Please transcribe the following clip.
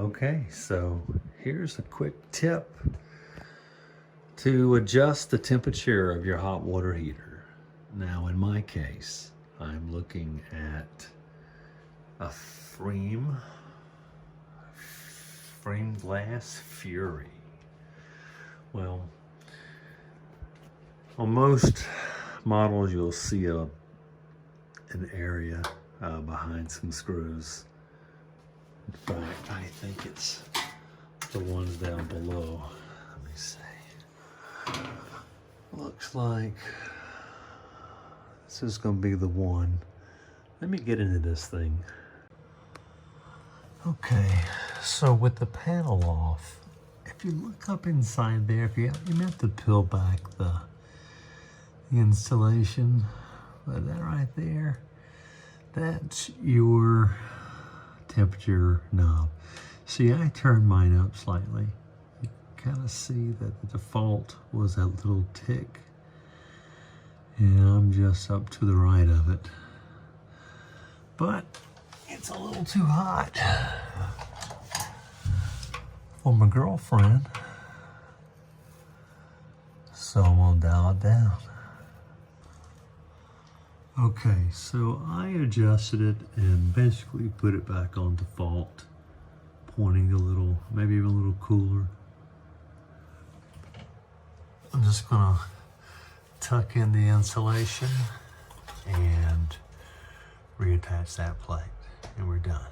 Okay, so here's a quick tip to adjust the temperature of your hot water heater. Now in my case, I'm looking at a Frame Glass Fury. Well, on most models you'll see an area behind some screws. In fact, I think it's the ones down below. Let me see. Looks like this is going to be the one. Let me get into this thing. Okay, so with the panel off, if you look up inside there, if you meant to peel back the installation, but that right there, that's your temperature knob. See, I turned mine up slightly. You kind of see that the default was that little tick, and I'm just up to the right of it. But it's a little too hot for my girlfriend, so I'm gonna dial it down. Okay, so I adjusted it and basically put it back on default, pointing a little, maybe even a little cooler. I'm just gonna tuck in the insulation and reattach that plate, and we're done.